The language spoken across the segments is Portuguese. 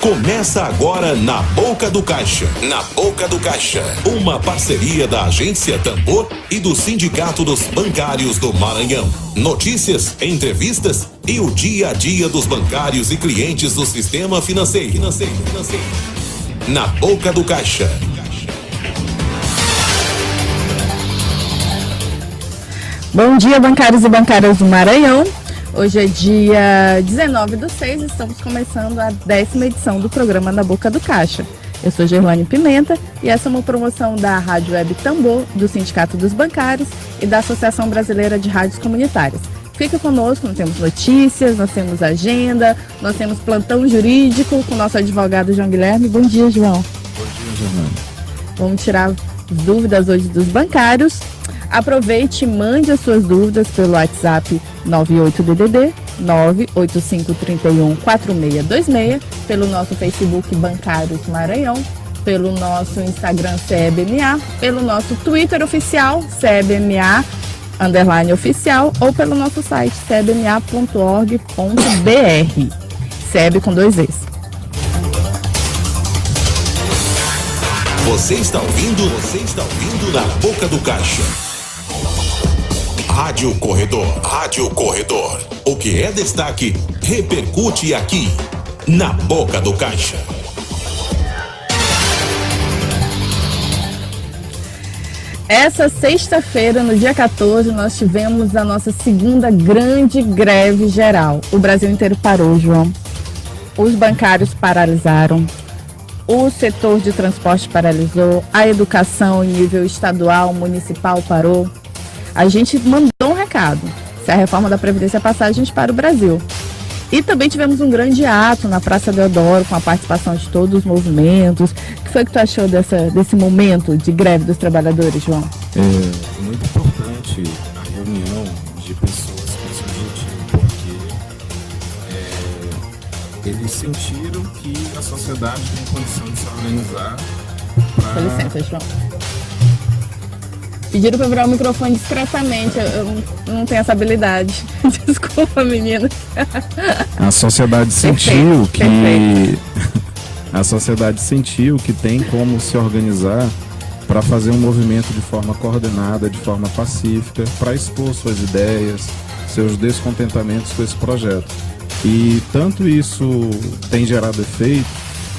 Começa agora na Boca do Caixa. Na Boca do Caixa. Uma parceria da Agência Tambor e do Sindicato dos Bancários do Maranhão. Notícias, entrevistas e o dia a dia dos bancários e clientes do sistema financeiro. Na Boca do Caixa. Bom dia, bancários e bancárias do Maranhão. Hoje é dia 19/6, estamos começando a 10ª edição do programa Na Boca do Caixa. Eu sou Gerlane Pimenta e essa é uma promoção da Rádio Web Tambor, do Sindicato dos Bancários e da Associação Brasileira de Rádios Comunitárias. Fica conosco, nós temos notícias, nós temos agenda, nós temos plantão jurídico com o nosso advogado João Guilherme. Bom dia, João. Bom dia, Gerlane. Vamos tirar dúvidas hoje dos bancários. Aproveite e mande as suas dúvidas pelo WhatsApp 98DDD 985314626, pelo nosso Facebook Bancários Maranhão, pelo nosso Instagram CEBMA, pelo nosso Twitter oficial CEBMA_oficial ou pelo nosso site cebma.org.br. CEB com 2 Es. Você está ouvindo Na Boca do Caixa. Rádio Corredor. O que é destaque, repercute aqui, na Boca do Caixa. Essa sexta-feira, no dia 14, nós tivemos a nossa segunda grande greve geral. O Brasil inteiro parou, João. Os bancários paralisaram. O setor de transporte paralisou. A educação em nível estadual, municipal parou. A gente mandou um recado. Se a reforma da Previdência passar, a gente para o Brasil. E também tivemos um grande ato na Praça Deodoro, com a participação de todos os movimentos. O que foi que tu achou desse momento de greve dos trabalhadores, João? É muito importante a reunião de pessoas com esse objetivo, porque eles sentiram que a sociedade tem condição de se organizar para... Com licença, João. Pediram para virar o microfone discretamente, eu não tenho essa habilidade. Desculpa, menina. A sociedade sentiu que a sociedade sentiu que tem como se organizar para fazer um movimento de forma coordenada, de forma pacífica, para expor suas ideias, seus descontentamentos com esse projeto. E tanto isso tem gerado efeito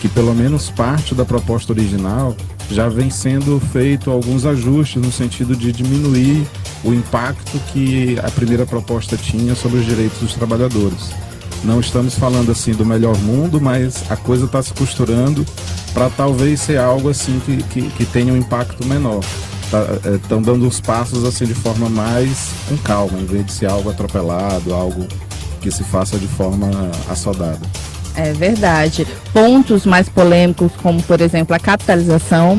que pelo menos parte da proposta original já vem sendo feito alguns ajustes no sentido de diminuir o impacto que a primeira proposta tinha sobre os direitos dos trabalhadores. Não estamos falando assim do melhor mundo, mas a coisa está se costurando para talvez ser algo assim que tenha um impacto menor. Estão dando os passos assim de forma mais com calma, em vez de ser algo atropelado, algo que se faça de forma assodada. É verdade. Pontos mais polêmicos, como por exemplo a capitalização,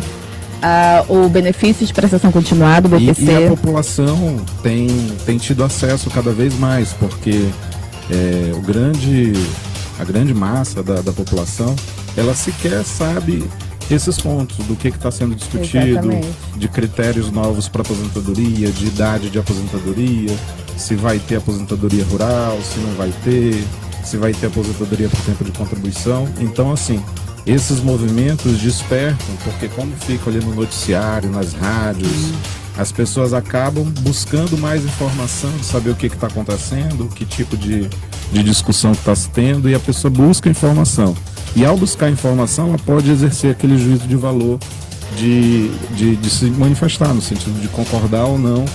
o benefício de prestação continuada, o BPC. E a população tem tido acesso cada vez mais, porque a grande massa da população, ela sequer sabe esses pontos do que está sendo discutido. Exatamente. De critérios novos para aposentadoria, de idade de aposentadoria, se vai ter aposentadoria rural, se não vai ter, se vai ter aposentadoria por tempo de contribuição. Então, assim, esses movimentos despertam, porque como fica ali no noticiário, nas rádios, as pessoas acabam buscando mais informação, de saber o que está acontecendo, que tipo de discussão que está se tendo, e a pessoa busca informação. E ao buscar informação, ela pode exercer aquele juízo de valor de se manifestar, no sentido de concordar ou não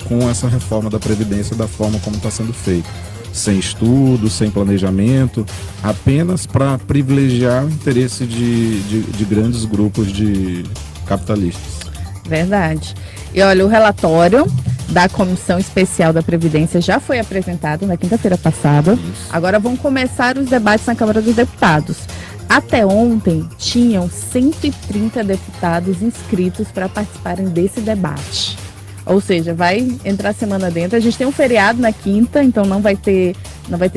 com essa reforma da Previdência da forma como está sendo feita. Sem estudo, sem planejamento, apenas para privilegiar o interesse de grandes grupos de capitalistas. Verdade. E olha, o relatório da Comissão Especial da Previdência já foi apresentado na quinta-feira passada. Isso. Agora vão começar os debates na Câmara dos Deputados. Até ontem, tinham 130 deputados inscritos para participarem desse debate. Ou seja, vai entrar semana dentro. A gente tem um feriado na quinta, então não vai ter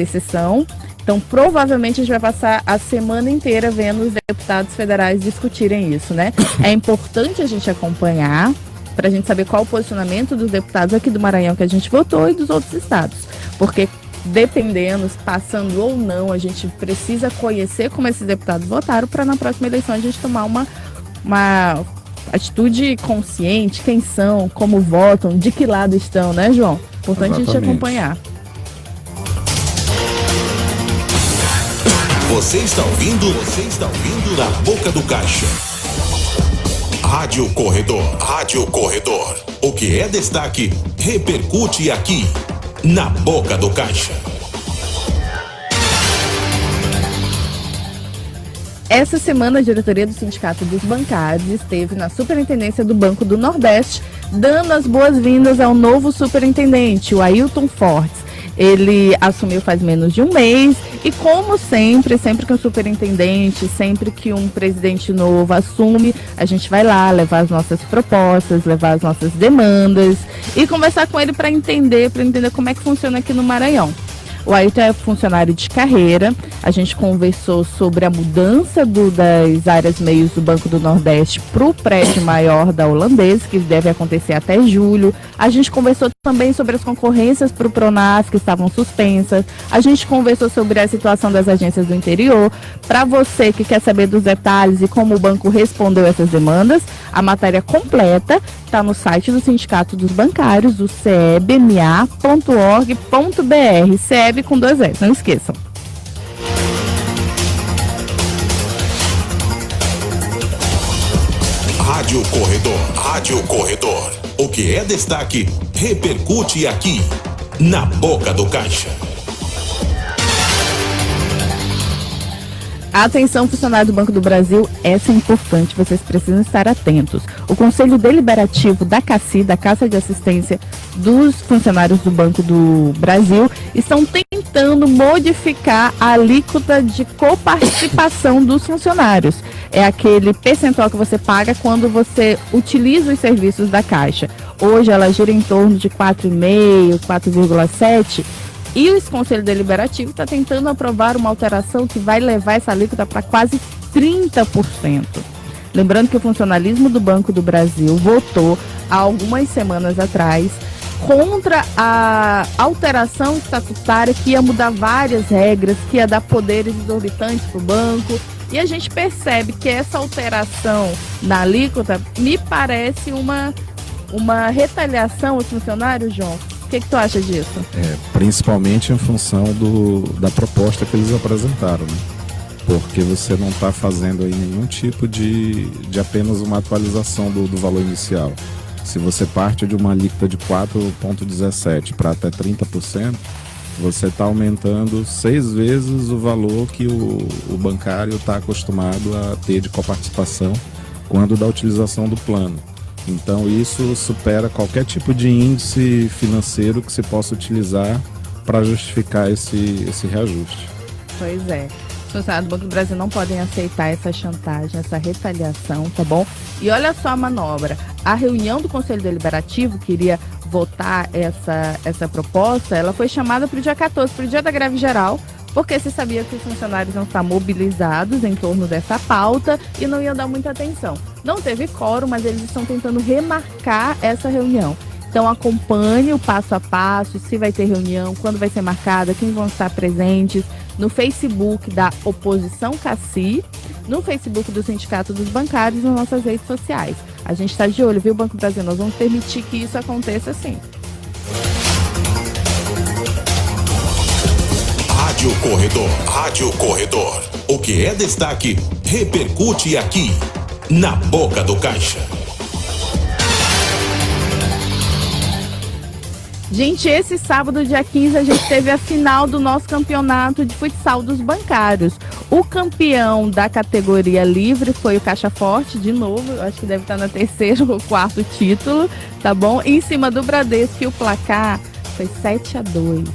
sessão. Então, provavelmente, a gente vai passar a semana inteira vendo os deputados federais discutirem isso, né? É importante a gente acompanhar para a gente saber qual o posicionamento dos deputados aqui do Maranhão que a gente votou e dos outros estados. Porque dependendo, passando ou não, a gente precisa conhecer como esses deputados votaram para na próxima eleição a gente tomar uma atitude consciente, quem são, como votam, de que lado estão, né, João? Importante a gente acompanhar. Você está ouvindo Na Boca do Caixa. Rádio Corredor. O que é destaque, repercute aqui, Na Boca do Caixa. Essa semana, a diretoria do Sindicato dos Bancários esteve na Superintendência do Banco do Nordeste, dando as boas-vindas ao novo superintendente, o Ailton Fortes. Ele assumiu faz menos de um mês e, como sempre que um superintendente, sempre que um presidente novo assume, a gente vai lá levar as nossas propostas, levar as nossas demandas e conversar com ele para entender como é que funciona aqui no Maranhão. O Ailton é funcionário de carreira, a gente conversou sobre a mudança das áreas meios do Banco do Nordeste para o prédio maior da Holandesa, que deve acontecer até julho. A gente conversou também sobre as concorrências para o Pronaf, que estavam suspensas. A gente conversou sobre a situação das agências do interior. Para você que quer saber dos detalhes e como o banco respondeu essas demandas, a matéria completa está no site do Sindicato dos Bancários, do cebma.org.br. CEB com 2 S, não esqueçam. Rádio Corredor. O que é destaque, repercute aqui, Na Boca do Caixa. Atenção, funcionário do Banco do Brasil, essa é importante, vocês precisam estar atentos. O Conselho Deliberativo da CACI, da Caixa de Assistência dos Funcionários do Banco do Brasil, estão tentando modificar a alíquota de coparticipação dos funcionários. É aquele percentual que você paga quando você utiliza os serviços da Caixa. Hoje ela gira em torno de 4,5%, 4,7%. E o Conselho Deliberativo está tentando aprovar uma alteração que vai levar essa alíquota para quase 30%. Lembrando que o funcionalismo do Banco do Brasil votou há algumas semanas atrás contra a alteração estatutária que ia mudar várias regras, que ia dar poderes exorbitantes para o banco. E a gente percebe que essa alteração na alíquota me parece uma retaliação aos funcionários, João. O que tu acha disso? Principalmente em função da proposta que eles apresentaram, né? Porque você não está fazendo aí nenhum tipo de apenas uma atualização do valor inicial. Se você parte de uma alíquota de 4,17 para até 30%, você está aumentando 6 vezes o valor que o bancário está acostumado a ter de coparticipação quando da utilização do plano. Então isso supera qualquer tipo de índice financeiro que se possa utilizar para justificar esse reajuste. Pois é. Os funcionários do Banco do Brasil não podem aceitar essa chantagem, essa retaliação, tá bom? E olha só a manobra. A reunião do Conselho Deliberativo, que iria votar essa proposta, ela foi chamada para o dia 14, para o dia da greve geral, porque se sabia que os funcionários não estão mobilizados em torno dessa pauta e não iam dar muita atenção. Não teve quórum, mas eles estão tentando remarcar essa reunião. Então acompanhe o passo a passo, se vai ter reunião, quando vai ser marcada, quem vão estar presentes, no Facebook da Oposição CACI, no Facebook do Sindicato dos Bancários e nas nossas redes sociais. A gente está de olho, viu, Banco Brasil? Nós vamos permitir que isso aconteça sim. Rádio Corredor. O que é destaque, repercute aqui, Na Boca do Caixa. Gente, esse sábado, dia 15, a gente teve a final do nosso campeonato de futsal dos bancários. O campeão da categoria livre foi o Caixa Forte, de novo, acho que deve estar no 3º ou 4º título, tá bom? Em cima do Bradesco, e o placar foi 7-2.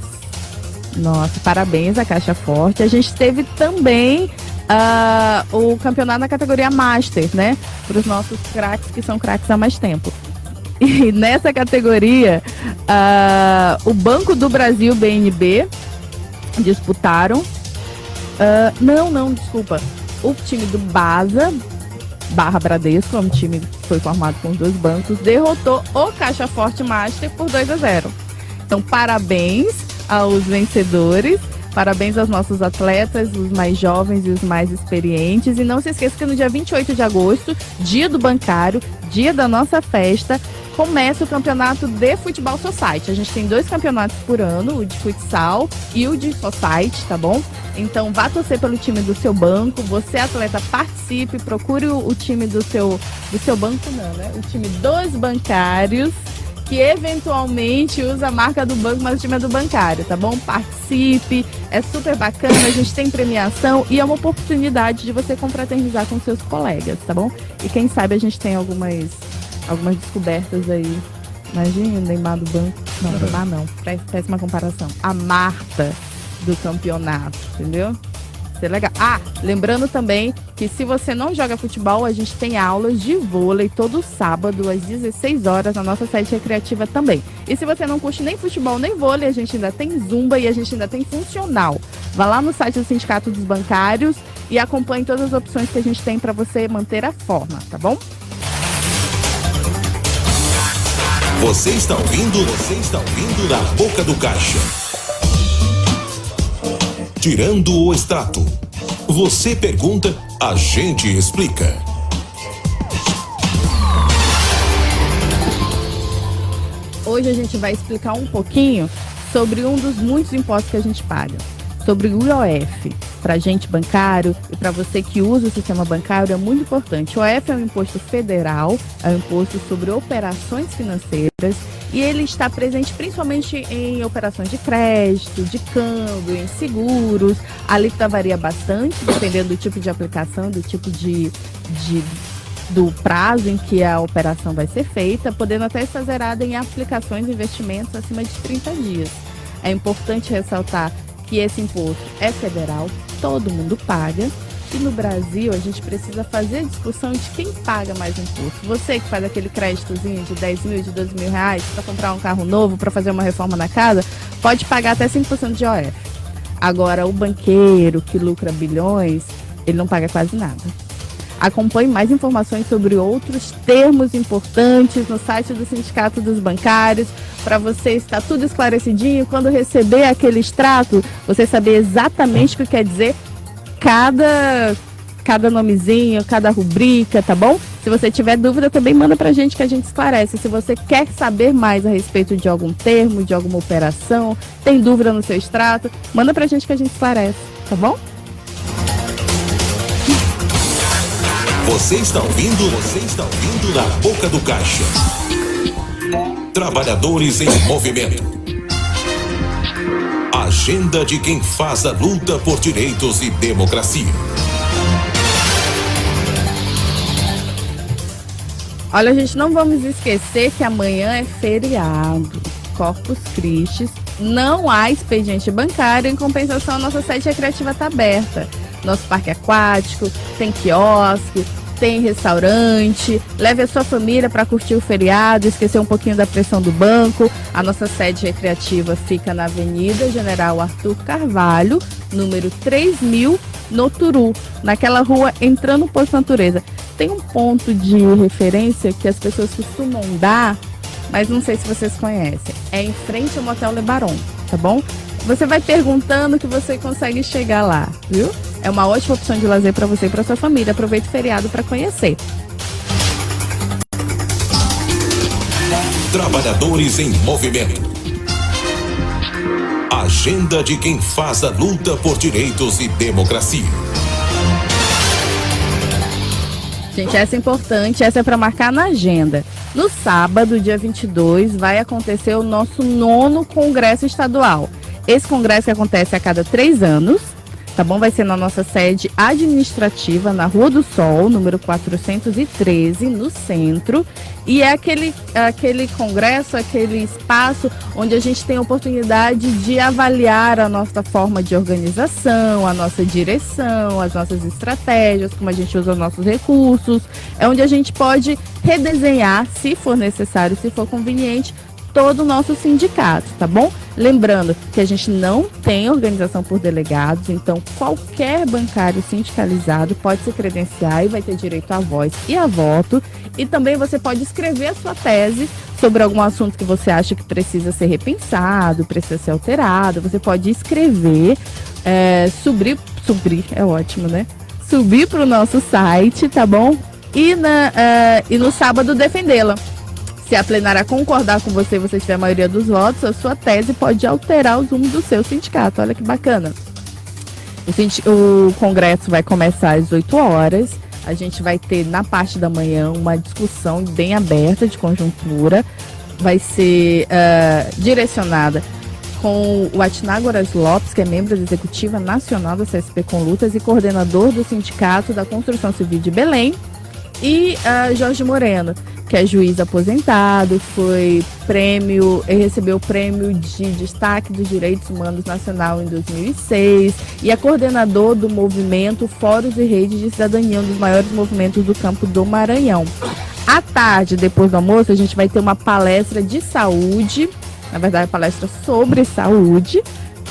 Nossa, parabéns à Caixa Forte. A gente teve também o campeonato na categoria Master, né? Para os nossos craques, que são craques há mais tempo. E nessa categoria, o Banco do Brasil, BNB, disputaram. Desculpa. O time do Baza, /Bradesco, é um time que foi formado com os 2 bancos, derrotou o Caixa Forte Master por 2-0. Então, parabéns aos vencedores. Parabéns aos nossos atletas, os mais jovens e os mais experientes. E não se esqueça que no dia 28 de agosto, dia do bancário, dia da nossa festa, começa o campeonato de futebol society. A gente tem 2 campeonatos por ano, o de futsal e o de society, tá bom? Então vá torcer pelo time do seu banco. Você, atleta, participe, procure o time do seu banco não, né? O time dos bancários, que eventualmente usa a marca do banco, mas o time é do bancário, tá bom? Participe, é super bacana, a gente tem premiação e é uma oportunidade de você confraternizar com seus colegas, tá bom? E quem sabe a gente tem algumas descobertas aí. Imagina, Neymar do banco. Não, Neymar não, péssima comparação. A Marta do campeonato, entendeu? Ser legal. Lembrando também que se você não joga futebol, a gente tem aulas de vôlei todo sábado às 16 horas na nossa sede recreativa também. E se você não curte nem futebol nem vôlei, a gente ainda tem zumba e a gente ainda tem funcional. Vá lá no site do Sindicato dos Bancários e acompanhe todas as opções que a gente tem para você manter a forma, tá bom? Você está ouvindo Na Boca do Caixa. Tirando o extrato. Você pergunta, a gente explica. Hoje a gente vai explicar um pouquinho sobre um dos muitos impostos que a gente paga. Sobre o IOF. Para gente bancário e para você que usa o sistema bancário é muito importante. O IOF é um imposto federal, é um imposto sobre operações financeiras e ele está presente principalmente em operações de crédito, de câmbio, em seguros. A alíquota varia bastante, dependendo do tipo de aplicação, do tipo do prazo em que a operação vai ser feita, podendo até estar zerada em aplicações e investimentos acima de 30 dias. É importante ressaltar que esse imposto é federal, todo mundo paga. E no Brasil, a gente precisa fazer a discussão de quem paga mais imposto. Você que faz aquele créditozinho de 10 mil, de 12 mil reais para comprar um carro novo, para fazer uma reforma na casa, pode pagar até 5% de IOF. Agora, o banqueiro que lucra bilhões, ele não paga quase nada. Acompanhe mais informações sobre outros termos importantes no site do Sindicato dos Bancários, para você estar tudo esclarecidinho. Quando receber aquele extrato, você saber exatamente o que quer dizer cada nomezinho, cada rubrica, tá bom? Se você tiver dúvida, também manda pra gente que a gente esclarece. Se você quer saber mais a respeito de algum termo, de alguma operação, tem dúvida no seu extrato, manda pra gente que a gente esclarece, tá bom? Você está ouvindo Na Boca do Caixa. Trabalhadores em movimento. Agenda de quem faz a luta por direitos e democracia. Olha, gente, não vamos esquecer que amanhã é feriado, Corpus Christi. Não há expediente bancário, em compensação a nossa sede recreativa está aberta. Nosso parque aquático, tem quiosque, tem restaurante. Leve a sua família para curtir o feriado, esquecer um pouquinho da pressão do banco. A nossa sede recreativa fica na Avenida General Arthur Carvalho, número 3000, no Turu, naquela rua entrando no Posto Natureza. Tem um ponto de referência que as pessoas costumam dar, mas não sei se vocês conhecem. É em frente ao Motel Le Baron, tá bom? Você vai perguntando que você consegue chegar lá, viu? É uma ótima opção de lazer para você e para sua família. Aproveite o feriado para conhecer. Trabalhadores em movimento. Agenda de quem faz a luta por direitos e democracia. Gente, essa é importante, essa é para marcar na agenda. No sábado, dia 22, vai acontecer o nosso 9º Congresso Estadual. Esse congresso que acontece a cada 3 anos, tá bom? Vai ser na nossa sede administrativa, na Rua do Sol, número 413, no centro. E é aquele congresso, aquele espaço onde a gente tem a oportunidade de avaliar a nossa forma de organização, a nossa direção, as nossas estratégias, como a gente usa os nossos recursos. É onde a gente pode redesenhar, se for necessário, se for conveniente, todo o nosso sindicato, tá bom? Lembrando que a gente não tem organização por delegados, então qualquer bancário sindicalizado pode se credenciar e vai ter direito à voz e a voto. E também você pode escrever a sua tese sobre algum assunto que você acha que precisa ser repensado, precisa ser alterado. Você pode escrever, subir é ótimo, né? Subir para o nosso site, tá bom? E no sábado defendê-la. Se a plenária concordar com você e você tiver a maioria dos votos, a sua tese pode alterar os rumos do seu sindicato. Olha que bacana. O congresso vai começar às 8 horas. A gente vai ter, na parte da manhã, uma discussão bem aberta de conjuntura. Vai ser direcionada com o Atinagoras Lopes, que é membro da Executiva Nacional da CSP com Lutas e coordenador do Sindicato da Construção Civil de Belém. E Jorge Moreno, que é juiz aposentado, recebeu o prêmio de destaque dos direitos humanos nacional em 2006 e é coordenador do movimento Fóruns e Redes de Cidadania, um dos maiores movimentos do campo do Maranhão. À tarde, depois do almoço, a gente vai ter uma palestra de saúde, na verdade, palestra sobre saúde,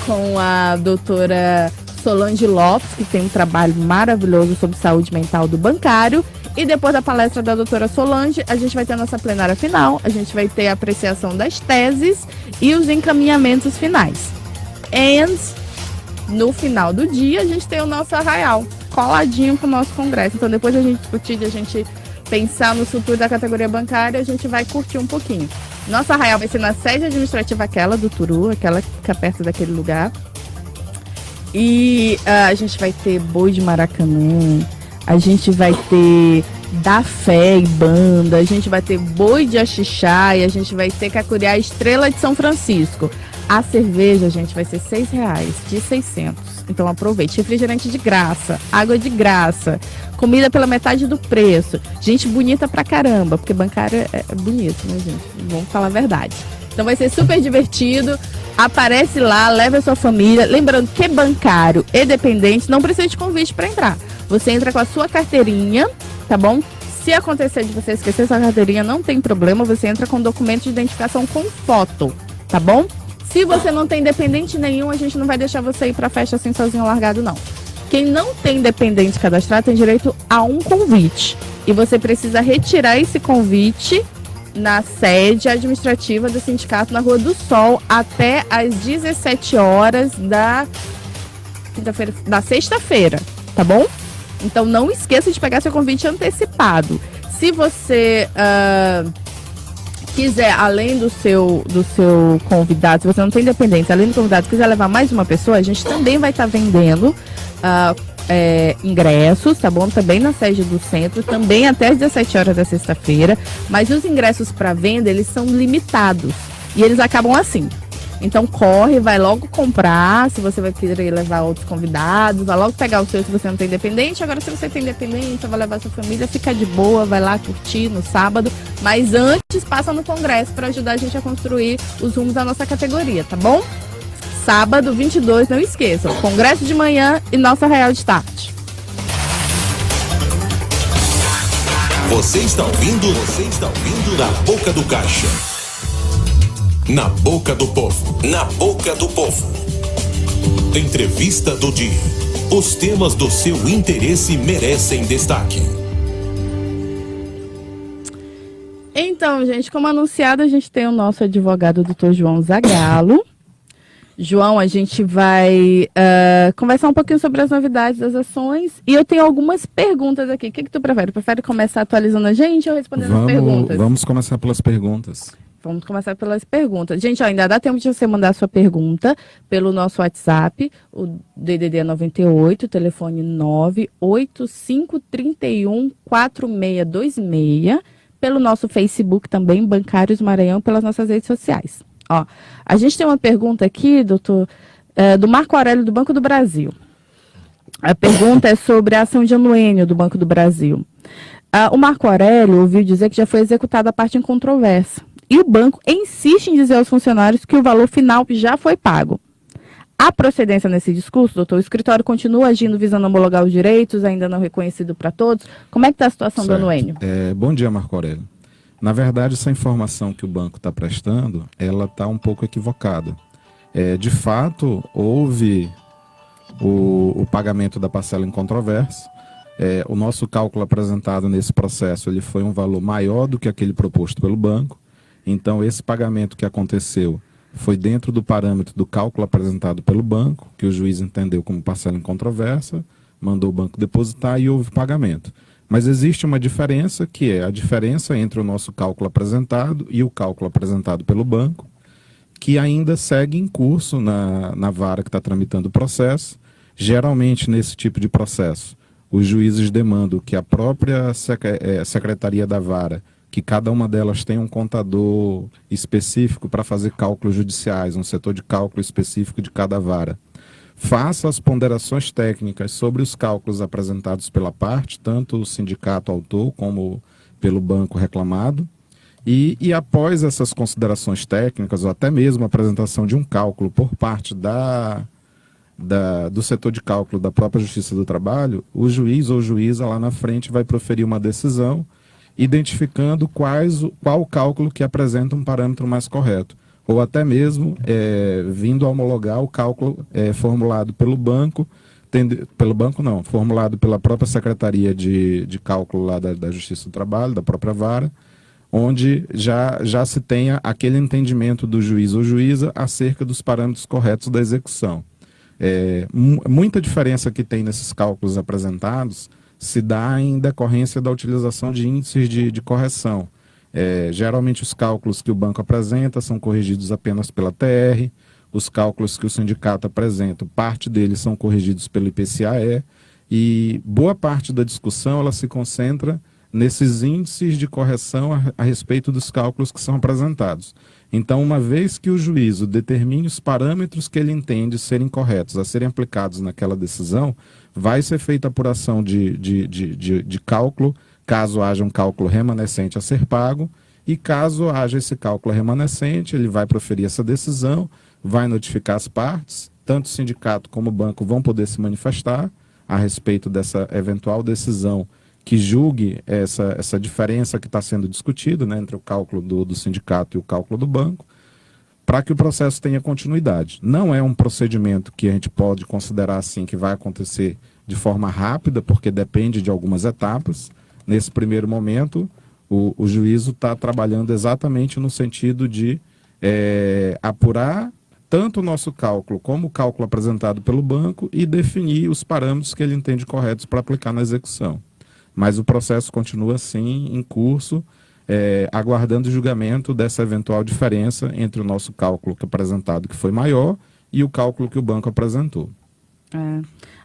com a doutora Solange Lopes, que tem um trabalho maravilhoso sobre saúde mental do bancário. E depois da palestra da doutora Solange, a gente vai ter a nossa plenária final, a gente vai ter a apreciação das teses e os encaminhamentos finais. E no final do dia, a gente tem o nosso arraial, coladinho com o nosso congresso. Então, depois a gente discutir, a gente pensar no futuro da categoria bancária, a gente vai curtir um pouquinho. Nosso arraial vai ser na sede administrativa aquela do Turu, aquela que fica perto daquele lugar. E a gente vai ter boi de Maracanã, a gente vai ter da fé e banda, a gente vai ter boi de Axixá e a gente vai ter Cacuriá Estrela de São Francisco. A cerveja, gente, vai ser R$6, de 600. Então aproveite. Refrigerante de graça, água de graça, comida pela metade do preço. Gente bonita pra caramba, porque bancário é bonito, né, gente? Vamos falar a verdade. Então vai ser super divertido. Aparece lá, leva a sua família. Lembrando que bancário e dependente não precisa de convite para entrar. Você entra com a sua carteirinha, tá bom? Se acontecer de você esquecer sua carteirinha, não tem problema. Você entra com documento de identificação com foto, tá bom? Se você não tem dependente nenhum, a gente não vai deixar você ir pra festa assim sozinho largado, não. Quem não tem dependente cadastrado tem direito a um convite. E você precisa retirar esse convite na sede administrativa do sindicato na Rua do Sol até às 17 horas da sexta-feira, tá bom? Então não esqueça de pegar seu convite antecipado. Se você quiser, além do seu convidado, se você não tem dependência, além do convidado, quiser levar mais uma pessoa, a gente também vai estar vendendo ingressos, tá bom? Também na sede do centro, também até às 17 horas da sexta-feira, mas os ingressos para venda, eles são limitados e eles acabam assim. Então corre, vai logo comprar, se você vai querer levar outros convidados, vai logo pegar o seu se você não tem dependente. Agora, se você tem dependente, vai levar sua família, fica de boa, vai lá curtir no sábado, mas antes passa no congresso para ajudar a gente a construir os rumos da nossa categoria, tá bom? Sábado 22, não esqueçam, congresso de manhã e nossa arraial de tarde. Você está ouvindo Na Boca do Caixa. Na Boca do Povo. Na Boca do Povo. Entrevista do dia. Os temas do seu interesse merecem destaque. Então, gente, como anunciado, a gente tem o nosso advogado, Dr. João Zagallo. João, a gente vai conversar um pouquinho sobre as novidades das ações e eu tenho algumas perguntas aqui. O que tu prefere? Prefere começar atualizando a gente ou respondendo as perguntas? Vamos começar pelas perguntas. Vamos começar pelas perguntas. Gente, ainda dá tempo de você mandar a sua pergunta pelo nosso WhatsApp, o DDD 98, telefone 985314626, pelo nosso Facebook também, Bancários Maranhão, pelas nossas redes sociais. Ó, a gente tem uma pergunta aqui, doutor, do Marco Aurélio, do Banco do Brasil. A pergunta é sobre a ação de anuênio do Banco do Brasil. O Marco Aurélio ouviu dizer que já foi executada a parte em controvérsia. E o banco insiste em dizer aos funcionários que o valor final já foi pago. Há procedência nesse discurso, doutor? O escritório continua agindo visando homologar os direitos, ainda não reconhecido para todos? Como é que está a situação do anuênio? Bom dia, Marco Aurélio. Na verdade, essa informação que o banco está prestando, ela está um pouco equivocada. De fato, houve o pagamento da parcela em controvérsia. O nosso cálculo apresentado nesse processo ele foi um valor maior do que aquele proposto pelo banco. Então, esse pagamento que aconteceu foi dentro do parâmetro do cálculo apresentado pelo banco, que o juiz entendeu como parcela em controvérsia, mandou o banco depositar e houve pagamento. Mas existe uma diferença, que é a diferença entre o nosso cálculo apresentado e o cálculo apresentado pelo banco, que ainda segue em curso na vara que está tramitando o processo. Geralmente, nesse tipo de processo, os juízes demandam que a própria secretaria da vara, que cada uma delas tenha um contador específico para fazer cálculos judiciais, um setor de cálculo específico de cada vara, faça as ponderações técnicas sobre os cálculos apresentados pela parte, tanto o sindicato autor como pelo banco reclamado, e após essas considerações técnicas, ou até mesmo a apresentação de um cálculo por parte do setor de cálculo da própria Justiça do Trabalho, o juiz ou juíza lá na frente vai proferir uma decisão identificando qual cálculo que apresenta um parâmetro mais correto, ou até mesmo vindo a homologar o cálculo formulado pelo banco, formulado pela própria Secretaria de Cálculo lá da Justiça do Trabalho, da própria vara, onde já se tenha aquele entendimento do juiz ou juíza acerca dos parâmetros corretos da execução. Muita diferença que tem nesses cálculos apresentados se dá em decorrência da utilização de índices de correção. Geralmente os cálculos que o banco apresenta são corrigidos apenas pela TR, os cálculos que o sindicato apresenta, parte deles são corrigidos pelo IPCA-E, e boa parte da discussão ela se concentra nesses índices de correção a respeito dos cálculos que são apresentados. Então, uma vez que o juízo determine os parâmetros que ele entende serem corretos a serem aplicados naquela decisão, vai ser feita a apuração de cálculo, caso haja um cálculo remanescente a ser pago, e caso haja esse cálculo remanescente, ele vai proferir essa decisão, vai notificar as partes, tanto o sindicato como o banco vão poder se manifestar a respeito dessa eventual decisão que julgue essa diferença que está sendo discutida, né, entre o cálculo do sindicato e o cálculo do banco, para que o processo tenha continuidade. Não é um procedimento que a gente pode considerar assim que vai acontecer de forma rápida, porque depende de algumas etapas. Nesse primeiro momento, o juízo está trabalhando exatamente no sentido de apurar tanto o nosso cálculo como o cálculo apresentado pelo banco e definir os parâmetros que ele entende corretos para aplicar na execução. Mas o processo continua assim, em curso, aguardando o julgamento dessa eventual diferença entre o nosso cálculo apresentado, que foi maior, e o cálculo que o banco apresentou.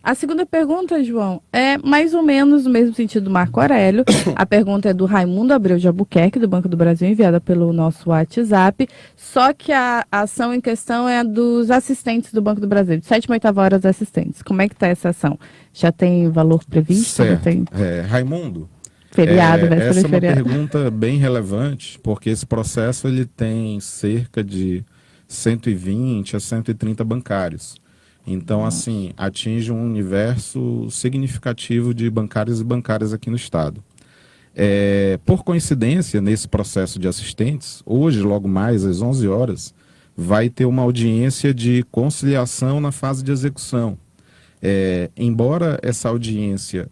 A segunda pergunta, João, é mais ou menos no mesmo sentido do Marco Aurélio. A pergunta é do Raimundo Abreu de Albuquerque, do Banco do Brasil, enviada pelo nosso WhatsApp. Só que a ação em questão é a dos assistentes do Banco do Brasil, de 7ª a 8ª hora dos assistentes. Como é que está essa ação? Já tem valor previsto? Certo. Tem... Raimundo, feriado, essa é uma feriado. pergunta bem relevante, porque esse processo ele tem cerca de 120 a 130 bancários. Então, assim, atinge um universo significativo de bancários e bancárias aqui no estado. Por coincidência, nesse processo de assistentes, hoje, logo mais às 11 horas, vai ter uma audiência de conciliação na fase de execução. Embora essa audiência,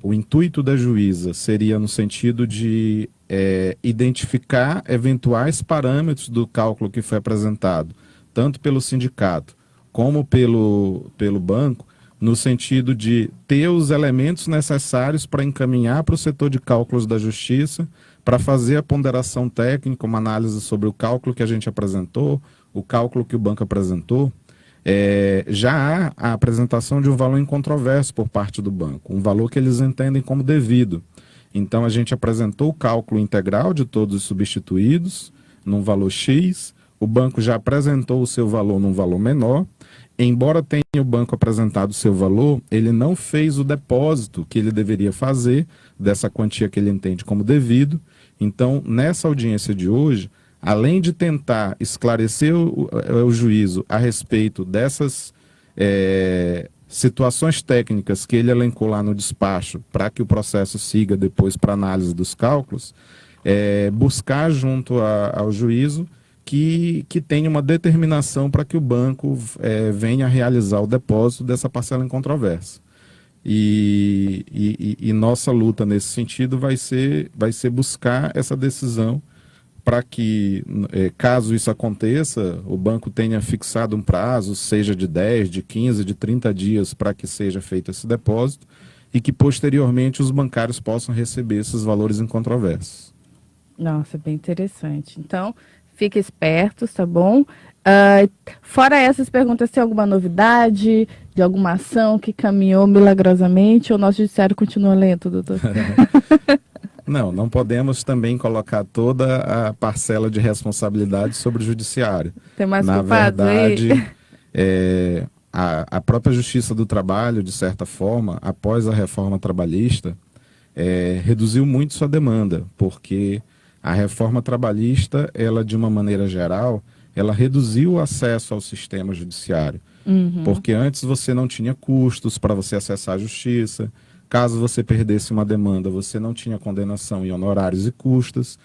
o intuito da juíza seria no sentido de identificar eventuais parâmetros do cálculo que foi apresentado, tanto pelo sindicato como pelo banco, no sentido de ter os elementos necessários para encaminhar para o setor de cálculos da Justiça, para fazer a ponderação técnica, uma análise sobre o cálculo que a gente apresentou, o cálculo que o banco apresentou. Já há a apresentação de um valor incontroverso por parte do banco, um valor que eles entendem como devido. Então, a gente apresentou o cálculo integral de todos os substituídos, num valor X. O banco já apresentou o seu valor num valor menor. Embora tenha o banco apresentado o seu valor, ele não fez o depósito que ele deveria fazer dessa quantia que ele entende como devido. Então, nessa audiência de hoje, além de tentar esclarecer o juízo a respeito dessas situações técnicas que ele elencou lá no despacho para que o processo siga depois para análise dos cálculos, buscar junto ao juízo que tenha uma determinação para que o banco venha a realizar o depósito dessa parcela em controvérsia. E nossa luta nesse sentido vai ser buscar essa decisão para que, caso isso aconteça, o banco tenha fixado um prazo, seja de 10, de 15, de 30 dias, para que seja feito esse depósito e que, posteriormente, os bancários possam receber esses valores incontroversos. Nossa, bem interessante. Então, fique espertos, tá bom? Fora essas perguntas, tem alguma novidade de alguma ação que caminhou milagrosamente ou nosso judiciário continua lento, doutor? Não podemos também colocar toda a parcela de responsabilidade sobre o judiciário. Tem mais Na culpados verdade, aí? a própria Justiça do Trabalho, de certa forma, após a reforma trabalhista, reduziu muito sua demanda, porque a reforma trabalhista, ela, de uma maneira geral, ela reduziu o acesso ao sistema judiciário. Porque antes você não tinha custos para você acessar a justiça. Caso você perdesse uma demanda, você não tinha condenação em honorários e custas.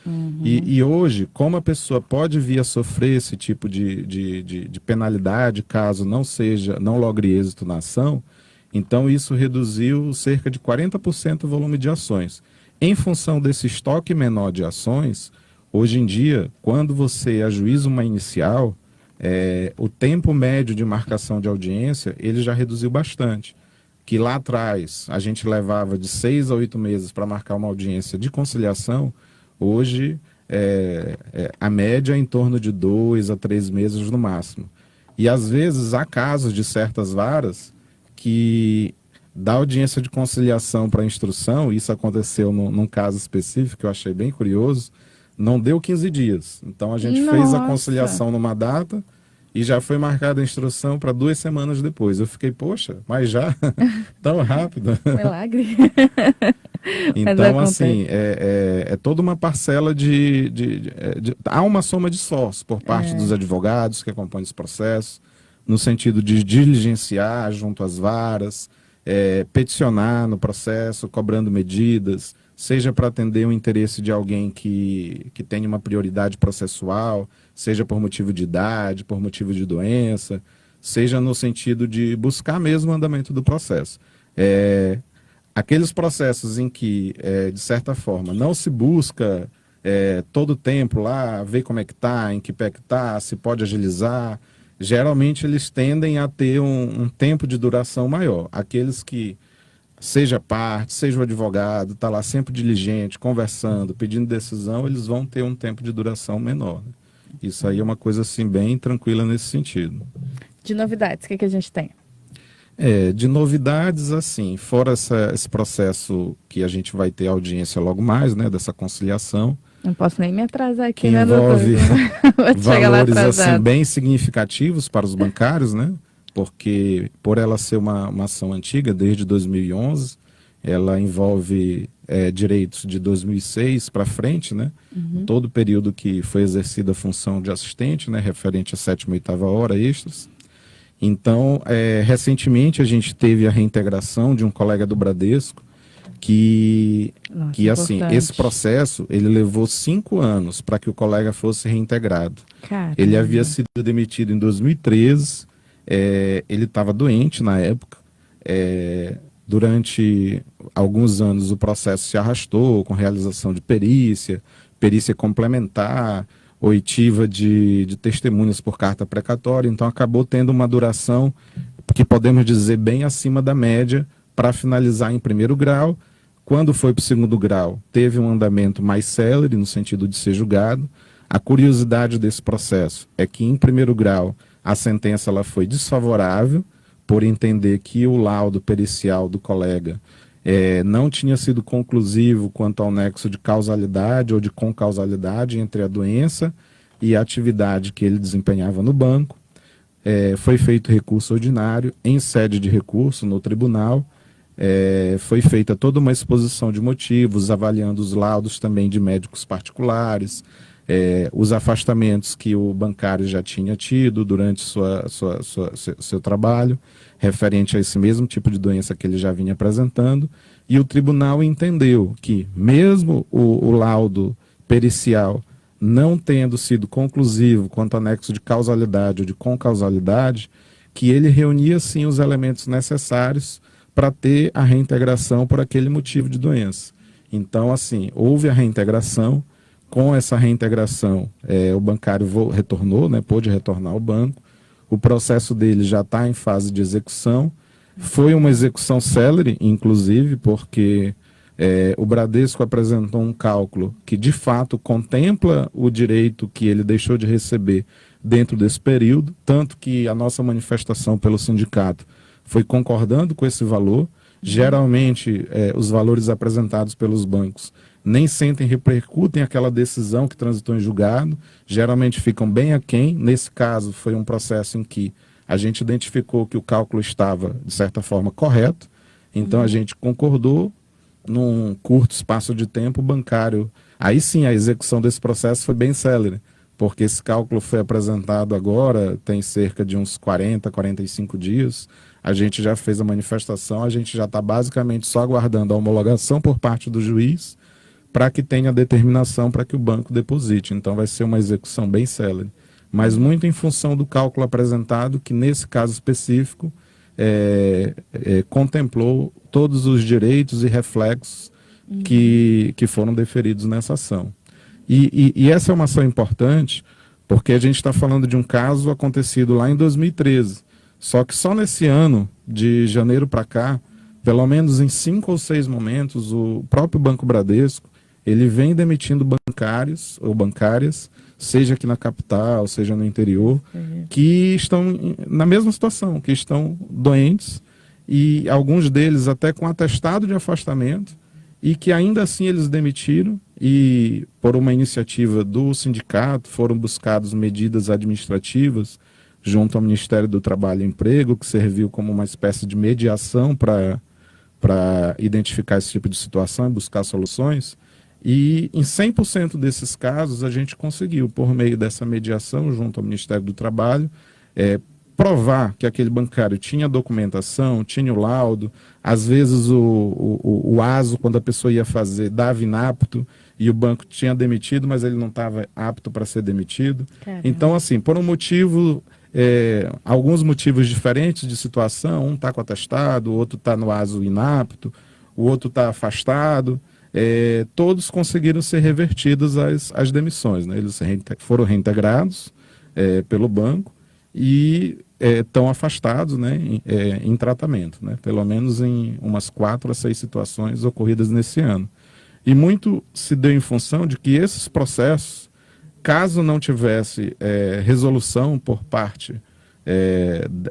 E hoje, como a pessoa pode vir a sofrer esse tipo de penalidade, caso não logre êxito na ação, então isso reduziu cerca de 40% o volume de ações. Em função desse estoque menor de ações, hoje em dia, quando você ajuiza uma inicial, o tempo médio de marcação de audiência, ele já reduziu bastante. Que lá atrás a gente levava de 6 a 8 meses para marcar uma audiência de conciliação, hoje a média é em torno de 2 a 3 meses no máximo. E às vezes há casos de certas varas que da audiência de conciliação para instrução, isso aconteceu num caso específico que eu achei bem curioso, não deu 15 dias. Então a gente fez a conciliação numa data e já foi marcada a instrução para 2 semanas depois. Eu fiquei, poxa, mas já tão rápido. Milagre. Então, assim, é toda uma parcela há uma soma de esforço por parte dos advogados que acompanham esse processo, no sentido de diligenciar junto às varas, peticionar no processo, cobrando medidas, seja para atender o interesse de alguém que tenha uma prioridade processual, seja por motivo de idade, por motivo de doença, seja no sentido de buscar mesmo o andamento do processo. Aqueles processos em que, de certa forma, não se busca todo o tempo lá, ver como é que está, em que pé que está, se pode agilizar, geralmente eles tendem a ter um tempo de duração maior. Aqueles que, seja parte, seja o advogado, está lá sempre diligente, conversando, pedindo decisão, eles vão ter um tempo de duração menor. Isso aí é uma coisa assim bem tranquila nesse sentido. De novidades, o que a gente tem? De novidades, assim, fora esse processo que a gente vai ter audiência logo mais, né, dessa conciliação. Não posso nem me atrasar aqui, que né, envolve valores assim, atrasado. bem significativos para os bancários, né? Porque por ela ser uma ação antiga, desde 2011, ela envolve direitos de 2006 para frente, né? Todo o período que foi exercida a função de assistente, né? Referente à 7ª e 8ª hora extras. Então, recentemente a gente teve a reintegração de um colega do Bradesco que assim, esse processo ele levou 5 anos para que o colega fosse reintegrado. Caramba. Ele havia sido demitido em 2013, ele estava doente na época, durante alguns anos o processo se arrastou com realização de perícia complementar, oitiva de testemunhas por carta precatória, então acabou tendo uma duração que podemos dizer bem acima da média para finalizar em primeiro grau. Quando foi para o segundo grau, teve um andamento mais célere, no sentido de ser julgado. A curiosidade desse processo é que, em primeiro grau, a sentença ela foi desfavorável, por entender que o laudo pericial do colega não tinha sido conclusivo quanto ao nexo de causalidade ou de concausalidade entre a doença e a atividade que ele desempenhava no banco. Foi feito recurso ordinário, em sede de recurso no tribunal, foi feita toda uma exposição de motivos, avaliando os laudos também de médicos particulares, os afastamentos que o bancário já tinha tido durante seu trabalho, referente a esse mesmo tipo de doença que ele já vinha apresentando, e o tribunal entendeu que, mesmo o laudo pericial não tendo sido conclusivo quanto ao nexo de causalidade ou de concausalidade, que ele reunia sim os elementos necessários para ter a reintegração por aquele motivo de doença. Então, assim, houve a reintegração. Com essa reintegração, o bancário retornou, né, pôde retornar ao banco. O processo dele já está em fase de execução. Foi uma execução célere, inclusive, porque o Bradesco apresentou um cálculo que, de fato, contempla o direito que ele deixou de receber dentro desse período, tanto que a nossa manifestação pelo sindicato foi concordando com esse valor. Geralmente, os valores apresentados pelos bancos nem sempre repercutem aquela decisão que transitou em julgado, geralmente ficam bem aquém. Nesse caso, foi um processo em que a gente identificou que o cálculo estava, de certa forma, correto, então a gente concordou, num curto espaço de tempo, o bancário. Aí sim, a execução desse processo foi bem célere, porque esse cálculo foi apresentado agora, tem cerca de uns 40, 45 dias, a gente já fez a manifestação, a gente já está basicamente só aguardando a homologação por parte do juiz, para que tenha determinação para que o banco deposite. Então vai ser uma execução bem célere, mas muito em função do cálculo apresentado, que nesse caso específico contemplou todos os direitos e reflexos que foram deferidos nessa ação. E essa é uma ação importante, porque a gente está falando de um caso acontecido lá em 2013, só que só nesse ano, de janeiro para cá, pelo menos em 5 ou 6 momentos, o próprio Banco Bradesco, ele vem demitindo bancários ou bancárias, seja aqui na capital, seja no interior, que estão na mesma situação, que estão doentes, e alguns deles até com atestado de afastamento, e que ainda assim eles demitiram, e por uma iniciativa do sindicato foram buscadas medidas administrativas junto ao Ministério do Trabalho e Emprego, que serviu como uma espécie de mediação para identificar esse tipo de situação e buscar soluções. E em 100% desses casos a gente conseguiu, por meio dessa mediação junto ao Ministério do Trabalho, provar que aquele bancário tinha documentação, tinha o laudo. Às vezes o ASO, quando a pessoa ia fazer, dava inapto, e o banco tinha demitido, mas ele não estava apto para ser demitido. Caramba. Então, assim, por um motivo, alguns motivos diferentes de situação, um está com atestado, o outro está no ASO inapto, o outro está afastado, todos conseguiram ser revertidos as demissões, né? Eles foram reintegrados pelo banco e estão afastados, né, em tratamento, né? Pelo menos em umas 4 a 6 situações ocorridas nesse ano. E muito se deu em função de que esses processos, caso não tivesse resolução por parte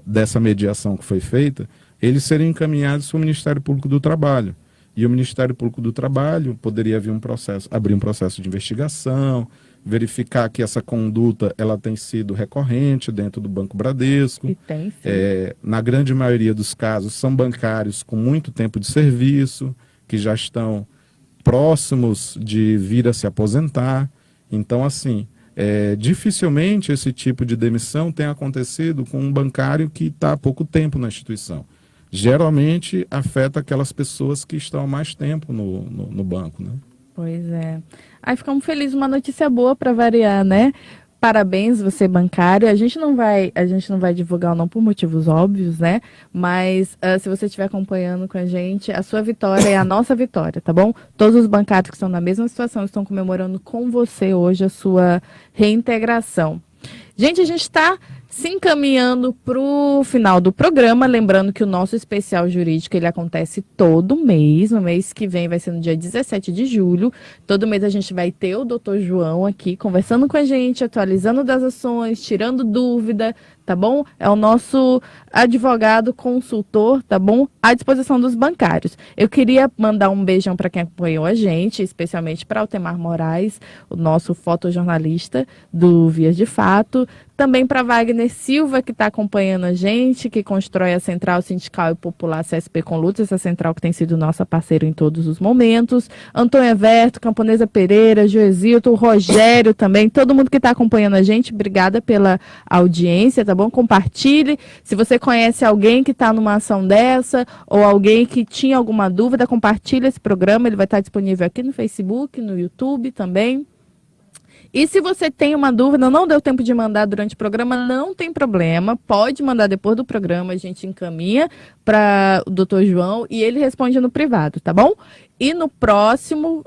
dessa mediação que foi feita, eles seriam encaminhados para o Ministério Público do Trabalho. E o Ministério Público do Trabalho poderia abrir um processo de investigação, verificar que essa conduta ela tem sido recorrente dentro do Banco Bradesco. E tem, sim. Na grande maioria dos casos, são bancários com muito tempo de serviço, que já estão próximos de vir a se aposentar. Então, assim, dificilmente esse tipo de demissão tem acontecido com um bancário que está há pouco tempo na instituição. Geralmente afeta aquelas pessoas que estão há mais tempo no banco, né? Pois é. Aí ficamos felizes, uma notícia boa para variar, né? Parabéns, você bancário. A gente não vai divulgar não por motivos óbvios, né? Mas se você estiver acompanhando com a gente, a sua vitória é a nossa vitória, tá bom? Todos os bancários que estão na mesma situação estão comemorando com você hoje a sua reintegração. Gente, a gente está se encaminhando para o final do programa, lembrando que o nosso especial jurídico ele acontece todo mês, no mês que vem vai ser no dia 17 de julho, todo mês a gente vai ter o Dr. João aqui conversando com a gente, atualizando das ações, tirando dúvida, tá bom? É o nosso advogado consultor, tá bom? À disposição dos bancários. Eu queria mandar um beijão para quem acompanhou a gente, especialmente para Altemar Moraes, o nosso fotojornalista do Vias de Fato. Também para Wagner Silva, que está acompanhando a gente, que constrói a Central Sindical e Popular CSP com Lutas, essa central que tem sido nossa parceira em todos os momentos. Antônio Everto, Camponesa Pereira, Joesilton, Rogério também, todo mundo que está acompanhando a gente, obrigada pela audiência, tá bom? Compartilhe. Se você conhece alguém que está numa ação dessa, ou alguém que tinha alguma dúvida, compartilhe esse programa, ele vai estar disponível aqui no Facebook, no YouTube também. E se você tem uma dúvida, não deu tempo de mandar durante o programa, não tem problema, pode mandar depois do programa, a gente encaminha para o Dr. João e ele responde no privado, tá bom? E no próximo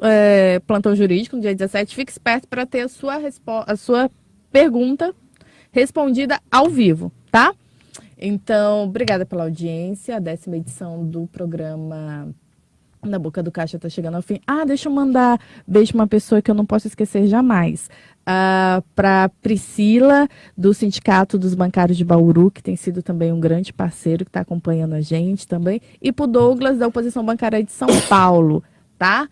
plantão jurídico, no dia 17, fique esperto para ter a sua pergunta respondida ao vivo, tá? Então, obrigada pela audiência, a 10ª edição do programa Na Boca do Caixa está chegando ao fim. Deixa eu mandar beijo para uma pessoa que eu não posso esquecer jamais. Para Priscila, do Sindicato dos Bancários de Bauru, que tem sido também um grande parceiro, que está acompanhando a gente também. E para o Douglas, da Oposição Bancária de São Paulo, tá?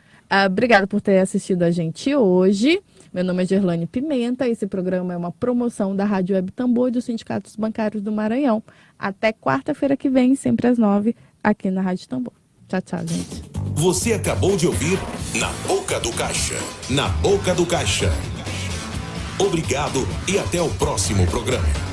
Obrigada por ter assistido a gente hoje. Meu nome é Gerlane Pimenta. Esse programa é uma promoção da Rádio Web Tambor e dos Sindicatos Bancários do Maranhão. Até quarta-feira que vem, sempre às 9h, aqui na Rádio Tambor. Tchau, tchau, gente. Você acabou de ouvir Na Boca do Caixa. Na Boca do Caixa. Obrigado e até o próximo programa.